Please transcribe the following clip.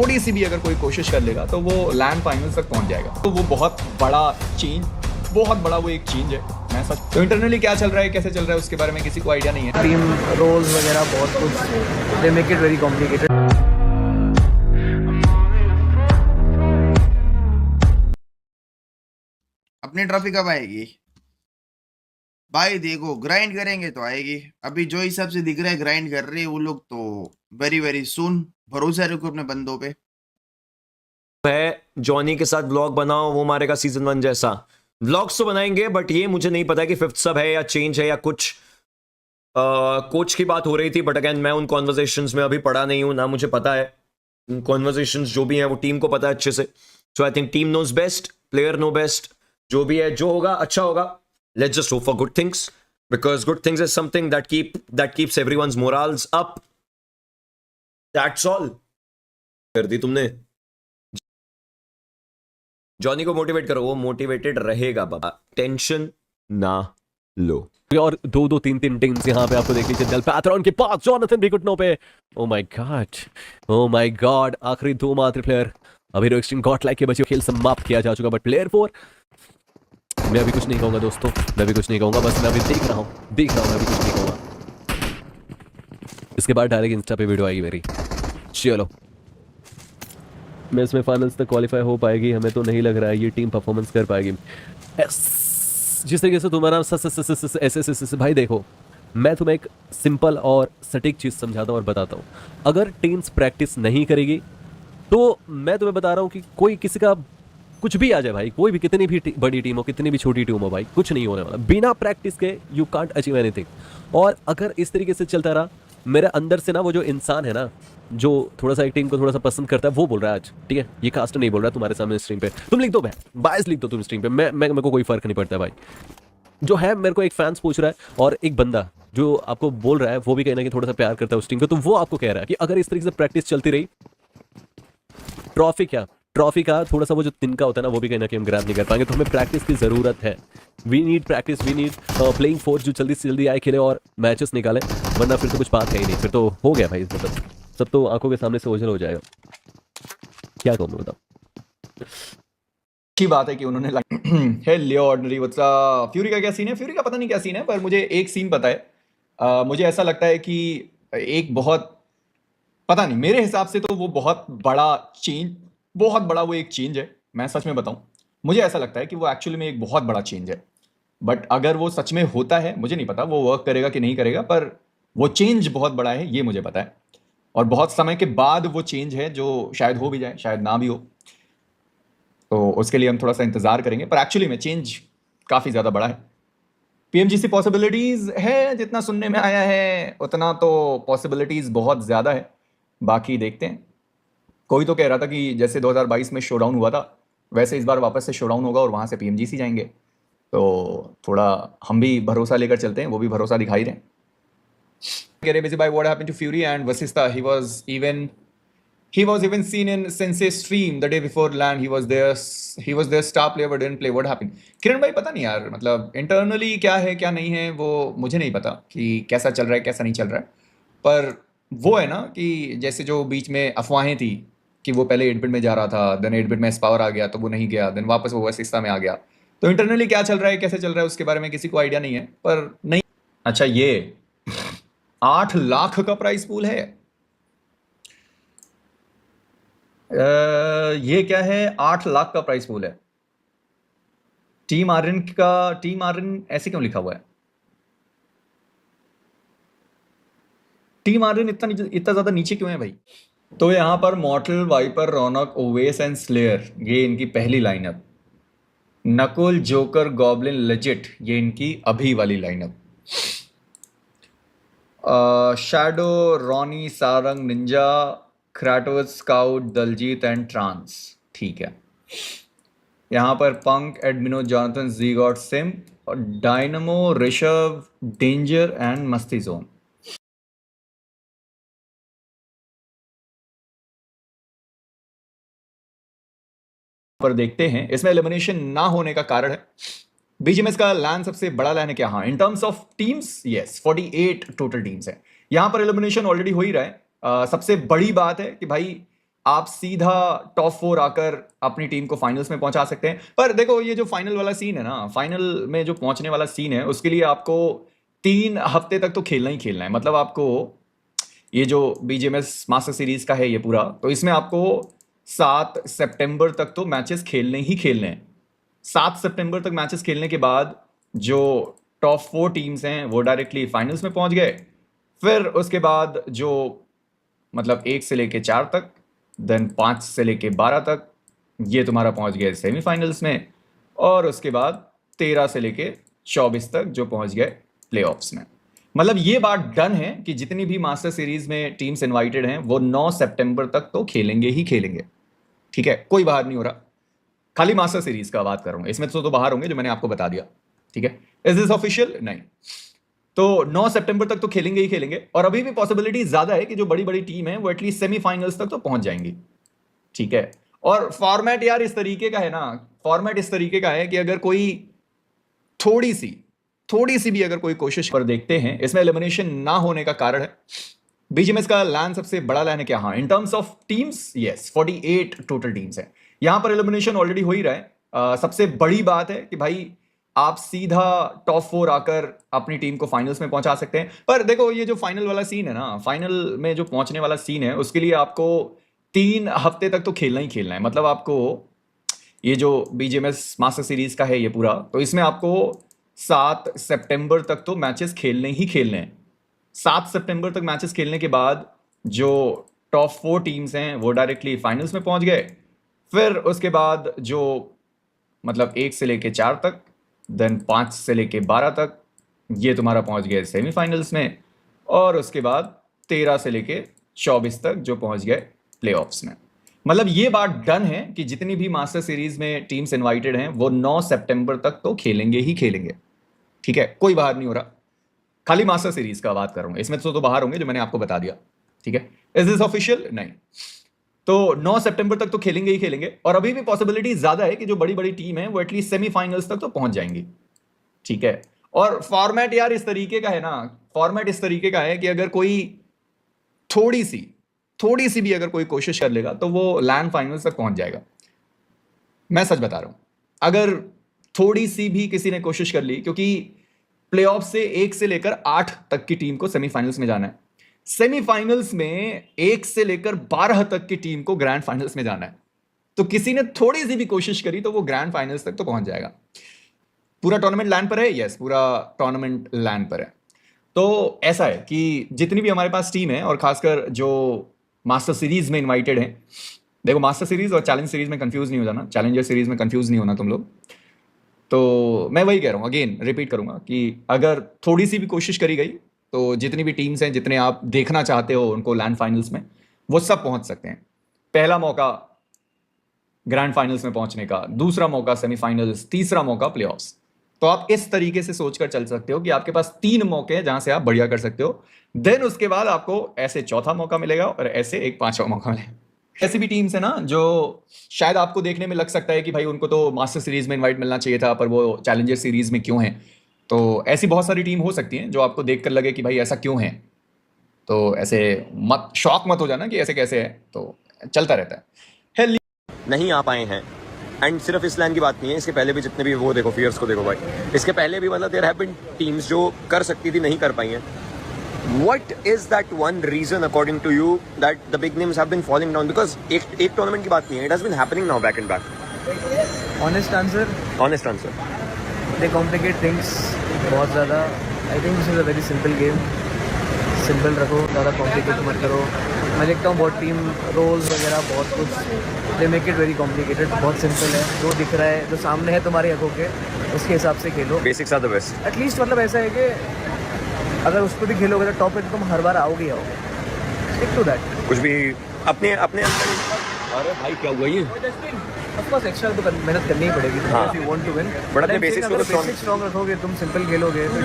थोड़ी सी भी अगर कोई कोशिश कर लेगा तो वो लैंड फाइनल तक पहुंच जाएगा। तो वो बहुत बड़ा चेंज, बहुत बड़ा वो एक चेंज है। मैं सच तो इंटरनली क्या चल रहा है, कैसे चल रहा है, उसके बारे में किसी को आइडिया नहीं है। टीम रोल्स वगैरह बहुत कुछ, they make it very complicated. अपनी ट्रॉफी कब आएगी भाई? देखो ग्राइंड करेंगे तो आएगी। अभी जो हिसाब से दिख रहा है ग्राइंड कर रहे हैं वो लोग, तो वेरी वेरी सून। भरोसा रखो अपने बंदों पे। है जॉनी के साथ व्लॉग बनाओ, वो मारेगा सीजन 1 जैसा। व्लॉग्स तो बनाएंगे बट ये मुझे नहीं पता कि फिफ्थ सब है या चेंज है या कुछ। कोच की बात हो रही थी बट अगेन मैं उन कॉन्वर्सेशंस में अभी पढ़ा नहीं हूं, ना मुझे पता है। कॉन्वर्सेशंस जो भी हैं वो टीम को पता है अच्छे से। So I think team knows best, player know best. जो भी है, जो होगा अच्छा होगा। Let's just hope for good things, because good things is something that keeps everyone's morals up. That's all. कर दी तुमने। जॉनी को मोटिवेट करो, वो मोटिवेटेड रहेगा बाबा, टेंशन ना लो। और दो तीन टीम्स यहाँ पे आपको देख लीजिए। डेल पैथरॉन के पास जोनाथन भी घुटनों पे। ओ माय गॉड, आखिरी दो मात्र प्लेयर। अभी रोस्टिंग गॉट लाइक के बच्चे खेल समाप्त किया जा चुका, बट प्लेयर 4 मैं अभी कुछ नहीं कहूंगा दोस्तों, मैं भी कुछ नहीं कहूंगा। बस मैं अभी देख रहा हूँ, मैं अभी कुछ नहीं कहूंगा। इसके बाद डायरेक्ट इंस्टा पे वीडियो आएगी मेरी। चलो, मैं इसमें फाइनल्स तक क्वालिफाई हो पाएगी, हमें तो नहीं लग रहा है ये टीम परफॉर्मेंस कर पाएगी। जिस तरीके से तुम्हारा ऐसे भाई देखो, मैं तुम्हें एक सिंपल और सटीक चीज़ समझाता हूँ और बताता हूँ। अगर टीम्स प्रैक्टिस नहीं करेगी तो मैं तुम्हें बता रहा हूँ कि कोई किसी का कुछ भी आ जाए भाई, कोई भी कितनी भी बड़ी टीम हो, कितनी भी छोटी टीम हो भाई, कुछ नहीं होने वाला। बिना प्रैक्टिस के यू कांट अचीव एनीथिंग। और अगर इस तरीके से चलता रहा, मेरे अंदर से ना वो जो इंसान है ना, जो थोड़ा सा एक टीम को थोड़ा सा पसंद करता है, वो बोल रहा है आज, ठीक है, ये कास्ट नहीं बोल रहा तुम्हारे सामने स्ट्रीम पे। तुम लिख दो, बायस लिख दो तुम स्ट्रीम पे, मैं मेरे को कोई फर्क नहीं पड़ता भाई। जो है, मेरे को एक फैंस पूछ रहा है और एक बंदा जो आपको बोल रहा है वो भी कहना कि थोड़ा सा प्यार करता है उस टीम को, तो वो आपको कह रहा है कि अगर इस तरीके से प्रैक्टिस चलती रही, ट्रॉफी का थोड़ा सा वो जो तिनका होता है ना, वो भी कहना कि हम ग्रैब नहीं कर पाएंगे। तो हमें प्रैक्टिस की जरूरत है। We need practice, we need playing fours जो जल्दी से जल्दी आए, खेले और मैचेस निकाले, वरना फिर तो कुछ बात है ही नहीं। फिर तो हो गया भाई, मतलब सब तो आंखों के सामने से ओझल हो जाएगा। क्या कहूँ मैं, बताओ। अच्छी बात है कि उन्होंने हेलो ऑर्डिनरी व्हाट्सअप। फ्यूरी का क्या सीन है? फ्यूरी का पता नहीं क्या सीन है, पर मुझे एक सीन पता है। मुझे ऐसा लगता है कि एक बहुत, पता नहीं, मेरे हिसाब से तो वो बहुत बड़ा चेंज, बहुत बड़ा वो एक चेंज है। मैं सच में बताऊं, मुझे ऐसा लगता है कि वो एक्चुअली में एक बहुत बड़ा चेंज है। बट अगर वो सच में होता है, मुझे नहीं पता वो वर्क करेगा कि नहीं करेगा, पर वो चेंज बहुत बड़ा है, ये मुझे पता है। और बहुत समय के बाद वो चेंज है, जो शायद हो भी जाए, शायद ना भी हो, तो उसके लिए हम थोड़ा सा इंतजार करेंगे। पर एक्चुअली में चेंज काफ़ी ज़्यादा बड़ा है। पीएमजीसी पॉसिबिलिटीज़ है, जितना सुनने में आया है उतना तो पॉसिबिलिटीज़ बहुत ज़्यादा है। बाकी देखते हैं। कोई तो कह रहा था कि जैसे 2022 में शोडाउन हुआ था, वैसे इस बार वापस से शोडाउन होगा और वहाँ से पीएमजीसी जाएंगे। तो थोड़ा हम भी भरोसा लेकर चलते हैं, वो भी भरोसा दिखाई रहे हैं। कह रहे basically what happened to Fury and Vasistha, he was even seen in Sensei stream the day before LAN. He was their star player but didn't play. What happened? किरण भाई पता नहीं यार, मतलब इंटरनली क्या है क्या नहीं है वो मुझे नहीं पता कि कैसा चल रहा है कैसा नहीं चल रहा है। पर वो है ना कि जैसे जो बीच में अफवाहें थी कि वो पहले 8 बिट में जा रहा था, देन 8 बिट में एस्पावर आ गया तो वो नहीं गया, देन वापस वो वसिस्ता में आ गया। तो इंटरनली क्या चल रहा है कैसे चल रहा है उसके बारे में किसी को आइडिया नहीं है। पर नहीं, अच्छा ये 8 लाख का प्राइस पूल है। ये क्या है? 8 लाख का प्राइस पूल है। टीम आर्यन ऐसे क्यों लिखा हुआ है? टीम आर्यन इतना ज्यादा नीचे क्यों है भाई? तो यहां पर Mortal, Viper, Raunak, Owais and Slayer, ये इनकी पहली lineup. Nakul, Joker, Goblin, Legit, ये इनकी अभी वाली lineup. Shadow, Ronnie, Sarang, Ninja, Kratos, Scout, Daljeet and Trans, ठीक है। यहाँ पर Punk, Admino, Jonathan, Zygote, Sim और Dynamo, Rishabh, Danger and Masti Zone. पर देखते हैं, इसमें एलिमिनेशन ना होने का कारण है बीजीएमएस का लैन सबसे बड़ा लैन है क्या? हाँ, in terms of teams yes, 48 total teams है। यहाँ पर एलिमिनेशन ऑलरेडी हो ही रहा है। सबसे बड़ी बात है कि भाई आप सीधा टॉप 4 आकर अपनी टीम को फाइनल्स में पहुंचा सकते हैं। पर देखो ये जो फाइनल वाला सीन है ना, फाइनल में जो पहुंचने वाला सीन है, उसके लिए आपको 3 हफ्ते तक तो खेलना ही खेलना है। मतलब आपको ये जो बीजीएमएस मास्टर सीरीज का है ये पूरा, तो इसमें आपको 7 सितंबर तक तो मैचेस खेलने ही खेलने हैं। 7 सितंबर तक मैचेस खेलने के बाद जो टॉप 4 टीम्स हैं वो डायरेक्टली फाइनल्स में पहुंच गए। फिर उसके बाद जो मतलब 1 से लेके 4 तक, देन 5 से लेके 12 तक ये तुम्हारा पहुंच गए सेमीफाइनल्स में, और उसके बाद 13 से लेके 24 तक जो पहुंच गए प्लेऑफ्स में। मतलब ये बात डन है कि जितनी भी मास्टर सीरीज में टीम्स इनवाइटेड हैं वो 9 सितंबर तक तो खेलेंगे ही खेलेंगे। ठीक है, कोई बाहर नहीं हो रहा, खाली मास्टर सीरीज का बात कर रहा हूं। इसमें तो बाहर होंगे जो मैंने आपको बता दिया। ठीक है, इज दिस ऑफिशियल? नहीं। तो 9 सितंबर तक तो खेलेंगे ही खेलेंगे, और अभी भी पॉसिबिलिटी ज्यादा है कि जो बड़ी बड़ी टीम है वो एटलीस्ट सेमीफाइनल्स तक तो पहुंच जाएंगी। ठीक है, और फॉर्मेट यार इस तरीके का है ना, फॉर्मेट इस तरीके का है कि अगर कोई थोड़ी सी भी अगर कोई कोशिश पर देखते हैं, इसमें एलिमिनेशन ना होने का कारण है बीजीएमएस का लैन सबसे बड़ा लैन है क्या? हाँ, in terms of teams yes 48 total teams है। यहां पर एलिमिनेशन ऑलरेडी हो ही रहा है। सबसे बड़ी बात है कि भाई आप सीधा टॉप 4 आकर अपनी टीम को फाइनल्स में पहुंचा सकते हैं। पर देखो ये जो फाइनल वाला सीन है ना, फाइनल में जो पहुंचने वाला सीन है, उसके लिए आपको 3 हफ्ते तक तो खेलना ही खेलना है। मतलब आपको ये जो बीजीएमएस मास्टर सीरीज का है ये पूरा, तो इसमें आपको 7 सितंबर तक तो मैचेस खेलने ही खेलने हैं। 7 सितंबर तक मैचेस खेलने के बाद जो टॉप 4 टीम्स हैं वो डायरेक्टली फाइनल्स में पहुंच गए। फिर उसके बाद जो मतलब 1 से लेके 4 तक, देन 5 से लेके 12 तक ये तुम्हारा पहुंच गए सेमीफाइनल्स में, और उसके बाद 13 से लेके 24 तक जो पहुंच गए प्लेऑफ्स में। मतलब ये बात डन है कि जितनी भी मास्टर सीरीज में टीम्स इनवाइटेड हैं वो 9 सितंबर तक तो खेलेंगे ही खेलेंगे। ठीक है, कोई बाहर नहीं हो रहा, खाली मास्टर सीरीज का बात कर रहा हूं। इसमें तो बाहर होंगे जो मैंने आपको बता दिया। ठीक है, इज दिस ऑफिशियल? नहीं। तो 9 सितंबर तक तो खेलेंगे ही खेलेंगे, और अभी भी पॉसिबिलिटी ज्यादा है कि जो बड़ी बड़ी टीम है वो एटलीस्ट सेमीफाइनल्स तक तो पहुंच जाएंगी। ठीक है, और फॉर्मेट यार इस तरीके का है ना, फॉर्मेट इस तरीके का है कि अगर कोई थोड़ी सी भी अगर कोई कोशिश कर लेगा तो वो लैंड फाइनल्स तक पहुंच जाएगा। मैं सच बता रहा हूं, अगर थोड़ी सी भी किसी ने कोशिश कर ली, क्योंकि प्लेऑफ से 1 से लेकर 8 तक की टीम को सेमीफाइनल्स में जाना है। सेमीफाइनल्स में 1 से लेकर 12 तक की टीम को ग्रैंड फाइनल्स में जाना है। तो किसी ने थोड़ी सी भी कोशिश करी तो वो ग्रैंड फाइनल्स तक तो पहुंच जाएगा। पूरा टूर्नामेंट लैन पर है, यस पूरा टूर्नामेंट लैन पर है। तो ऐसा है कि जितनी भी हमारे पास टीम है, और खासकर जो मास्टर सीरीज में इन्वाइटेड है, देखो मास्टर सीरीज और चैलेंज सीरीज में कंफ्यूज नहीं हो जाना, चैलेंजर सीरीज में कंफ्यूज नहीं होना तुम लोग। तो मैं वही कह रहा हूँ, अगेन रिपीट करूंगा कि अगर थोड़ी सी भी कोशिश करी गई तो जितनी भी टीम्स हैं, जितने आप देखना चाहते हो उनको लैंड फाइनल्स में, वो सब पहुंच सकते हैं। पहला मौका ग्रैंड फाइनल्स में पहुंचने का, दूसरा मौका सेमीफाइनल्स, तीसरा मौका प्लेऑफ्स। तो आप इस तरीके से सोचकर चल सकते हो कि आपके पास 3 मौके हैं जहां से आप बढ़िया कर सकते हो। देन उसके बाद आपको ऐसे चौथा मौका मिलेगा और ऐसे एक 5वां मौका मिलेगा। ऐसी भी टीम्स है ना जो शायद आपको देखने में लग सकता है कि भाई उनको तो मास्टर सीरीज में इनवाइट मिलना चाहिए था, पर वो चैलेंजर सीरीज में क्यों है। तो ऐसी बहुत सारी टीम हो सकती हैं जो आपको देखकर लगे कि भाई ऐसा क्यों है। तो ऐसे मत शॉक मत हो जाना कि ऐसे कैसे है, तो चलता रहता है। नहीं आ पाए हैं। एंड सिर्फ इस लैन की बात नहीं है, इसके पहले भी जितने भी वो देखो फियर्स को देखो भाई, इसके पहले भी मतलब देयर हैव बीन टीम्स जो कर सकती थी नहीं कर पाई हैं। What is that one reason according to you that the big names have been falling down? Because एक टूर्नामेंट की बात नहीं है, it has been happening now back and back. Honest answer, Honest answer. they complicate things बहुत ज़्यादा. I think this is a very simple game. Simple रखो, ज़्यादा complicate मत करो. मैं देखता हूँ बहुत टीम रोल्स वगैरह बहुत कुछ they make it very complicated. बहुत सिंपल है, जो दिख रहा है, जो सामने है तुम्हारी आंखों के, उसके हिसाब से खेलो. Basics are the best. At least मतलब ऐसा है कि अगर उस पर भी खेलोगे तो टॉप पे तुम हर बार आओगे ही आओगे. Stick to that. कुछ भी अपने अंदर. अरे भाई क्या हुआ ये? ऑफ कोर्स एक्स्ट्रा तो मेहनत करनी ही पड़ेगी हाँ. If you want to win. But अपने बेसिक्स को तो स्ट्रॉन्ग रखोगे, तुम सिंपल खेलोगे तो